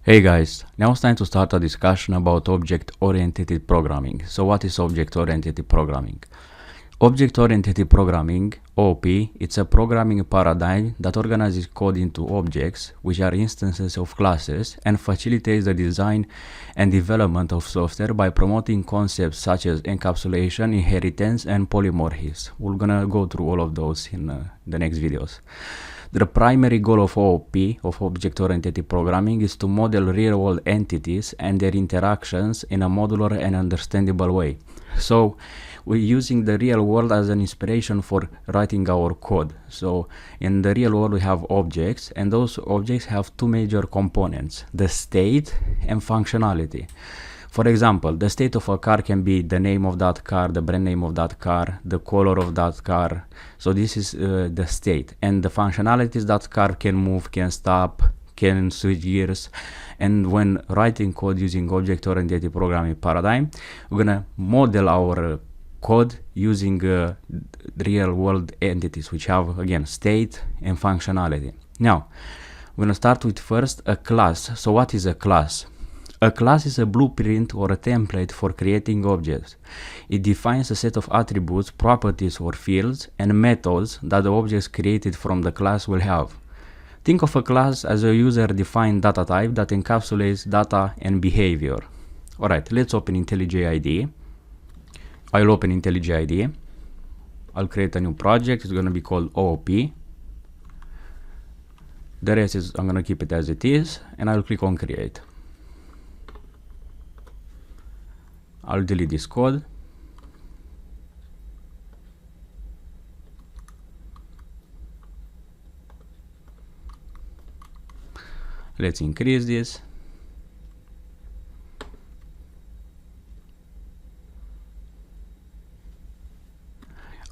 Hey guys, now it's time to start a discussion about object-oriented programming. So what is object-oriented programming? Object-oriented programming, OOP, it's a programming paradigm that organizes code into objects, which are instances of classes, and facilitates the design and development of software by promoting concepts such as encapsulation, inheritance, and polymorphism. We're gonna go through all of those in the next videos. The primary goal of OOP, of object-oriented programming, is to model real-world entities and their interactions in a modular and understandable way. So we're using the real world as an inspiration for writing our code. So in the real world we have objects, and those objects have two major components: the state and functionality. For example, the state of a car can be the name of that car, the brand name of that car, the color of that car. So this is the state. And the functionality is that car can move, can stop, can switch gears. And when writing code using object-oriented programming paradigm, we're gonna model our code using real-world entities, which have, again, state and functionality. Now, we're gonna start with first a class. So what is a class? A class is a blueprint or a template for creating objects. It defines a set of attributes, properties or fields, and methods that the objects created from the class will have. Think of a class as a user-defined data type that encapsulates data and behavior. Alright, let's open IntelliJ IDE. I'll open IntelliJ IDE. I'll create a new project. It's going to be called OOP. The rest is, I'm going to keep it as it is, and I'll click on create. I'll delete this code. Let's increase this.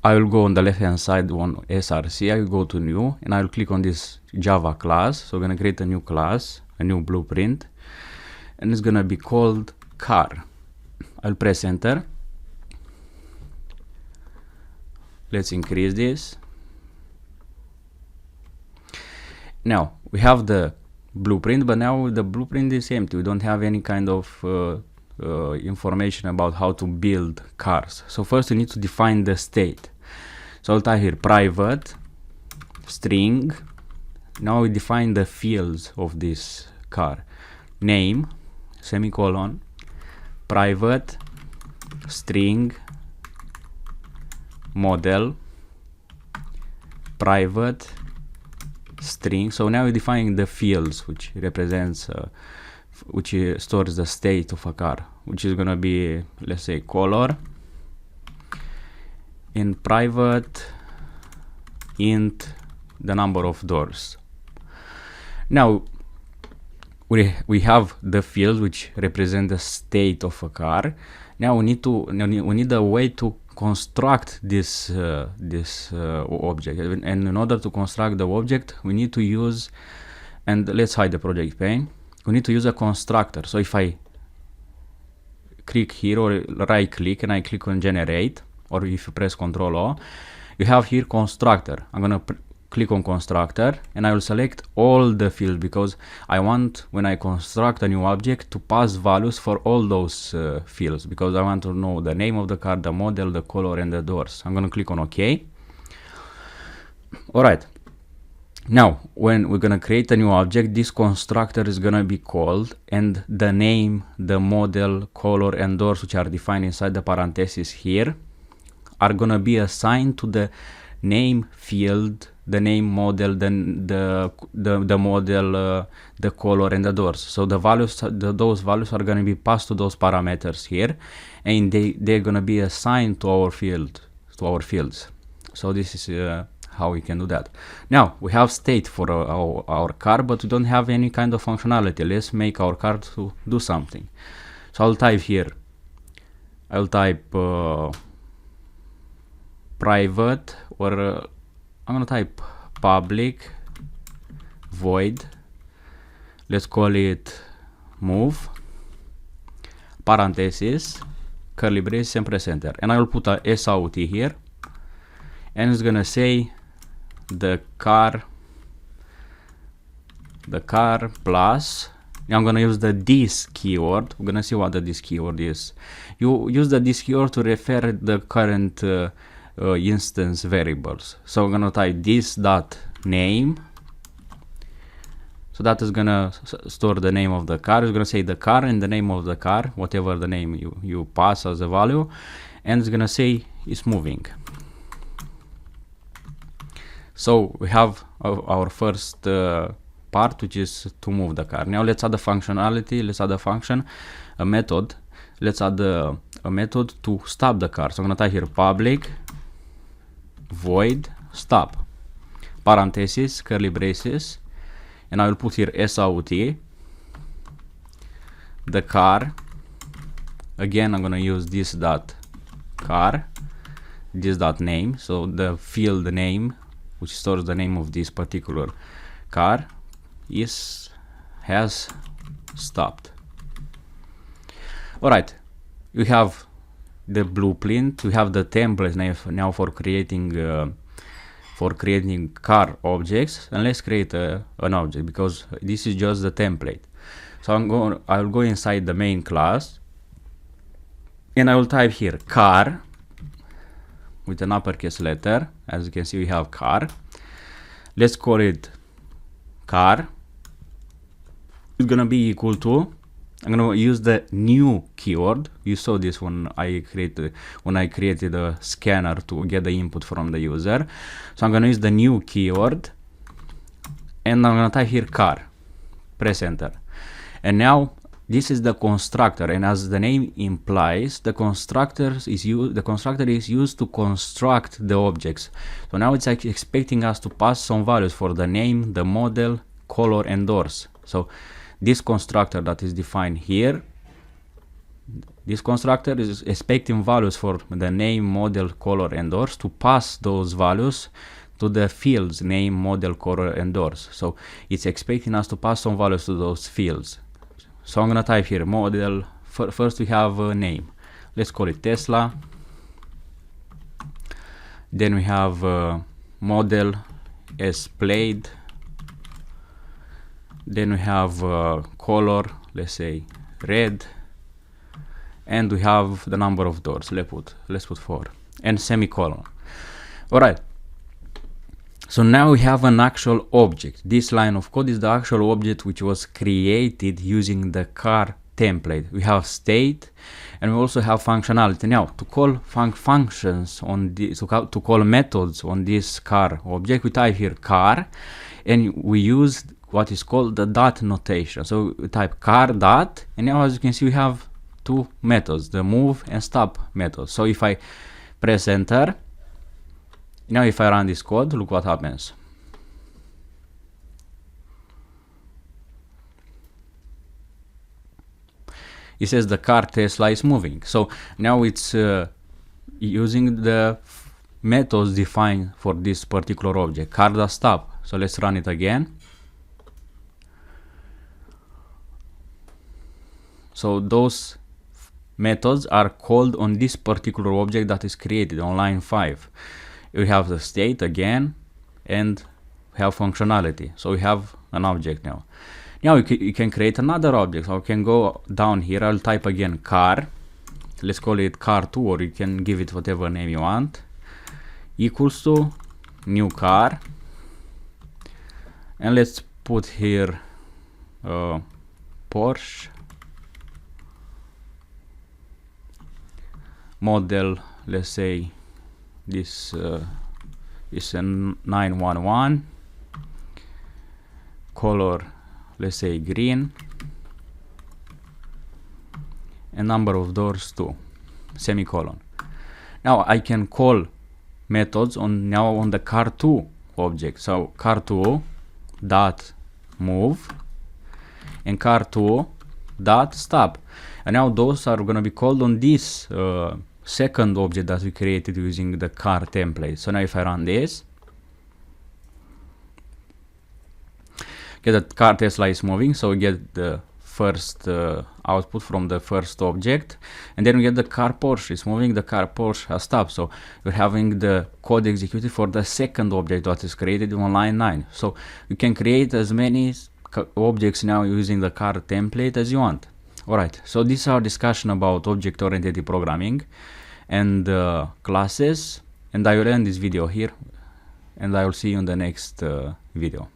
I will go on the left hand side on SRC. I will go to new and I will click on this Java class. So I'm going to create a new class, a new blueprint, and it's going to be called car. I'll press enter. Let's increase this. Now we have the blueprint, but now the blueprint is empty. We don't have any kind of information about how to build cars. So first we need to define the state. So I'll type here private string. Now we define the fields of this car: name, semicolon, private string, model, private string. So now we're defining the fields, which represents which stores the state of a car, which is gonna be, let's say, color. In private int the number of doors. Now we have the fields which represent the state of a car. Now we need a way to construct this object, and in order to construct the object we need to use, and let's hide the project pane, we need to use a constructor. So if I click here or right click and I click on generate, or if you press Ctrl O, you have here constructor. I'm gonna click on constructor and I will select all the fields, because I want, when I construct a new object, to pass values for all those fields, because I want to know the name of the car, the model, the color, and the doors. I'm gonna click on OK. Alright, now when we're gonna create a new object, this constructor is gonna be called, and the name, the model, color, and doors, which are defined inside the parentheses here, are gonna be assigned to the name field, the name model, then the model, the color, and the doors. So the values, those values are going to be passed to those parameters here, and they're going to be assigned to our fields. So this is how we can do that. Now we have state for our car, but we don't have any kind of functionality. Let's make our car to do something. So I'll type here, I'll type private, or I'm gonna type public void, let's call it move, parenthesis, curly braces, and press enter, and I will put a SOUT here, and it's gonna say the car plus Now I'm gonna use the this keyword. We're gonna see what the this keyword is. You use the this keyword to refer the current instance variables. So I'm gonna type this dot name. So that is gonna store the name of the car. It's gonna say the car and the name of the car, whatever the name you pass as a value, and it's gonna say it's moving. So we have our first part, which is to move the car. Now let's add the functionality. Let's add a function, a method. Let's add a method to stop the car. So I'm gonna type here public void stop, parentheses, curly braces, and I will put here SOUT, the car. Again, I'm gonna use this dot car, this dot name, so the field name, which stores the name of this particular car, has stopped. All right, we have the blueprint. We have the templates now for creating car objects, and let's create an object, because this is just the template. So I will go inside the main class, and I will type here car with an uppercase letter. As you can see, we have car. Let's call it car. It's gonna be equal to, I'm gonna use the new keyword. You saw this when I created a scanner to get the input from the user. So I'm gonna use the new keyword, and I'm gonna type here car. Press enter, and now this is the constructor, and as the name implies, the constructor is used to construct the objects. So now it's like expecting us to pass some values for the name, the model, color, and doors. So this constructor that is defined here, this constructor is expecting values for the name, model, color, and doors to pass those values to the fields name, model, color, and doors. So it's expecting us to pass some values to those fields. So I'm gonna type here model. First we have a name. Let's call it Tesla. Then we have model as played. Then we have color, let's say red, and we have the number of doors. Let's put 4 and semicolon. All right. So now we have an actual object. This line of code is the actual object which was created using the car template. We have state, and we also have functionality. Now to call functions on this, to call methods on this car object, we type here car, and we use what is called the dot notation. So we type car dot, and now as you can see we have two methods, the move and stop methods. So if I press enter, now if I run this code, look what happens. It says the car Tesla is moving. So now it's using the methods defined for this particular object, car.stop. So let's run it again. So those methods are called on this particular object that is created on line 5. We have the state again, and we have functionality. So we have an object now. Now you can create another object. So I can go down here. I'll type again car. Let's call it car2, or you can give it whatever name you want. Equals to new car. And let's put here Porsche. Model, let's say this is a 911. Color, let's say green, and number of doors 2, semicolon. Now I can call methods on the car2 object. So car2 dot move and car2 dot stop, and now those are going to be called on this second object that we created using the car template. So now if I run this, get that car Tesla is moving, so we get the first output from the first object, and then we get the car Porsche is moving, the car Porsche has stopped. So we're having the code executed for the second object that is created on line 9. So you can create as many objects now using the car template as you want. Alright, so this is our discussion about object-oriented programming and classes, and I will end this video here, and I will see you in the next video.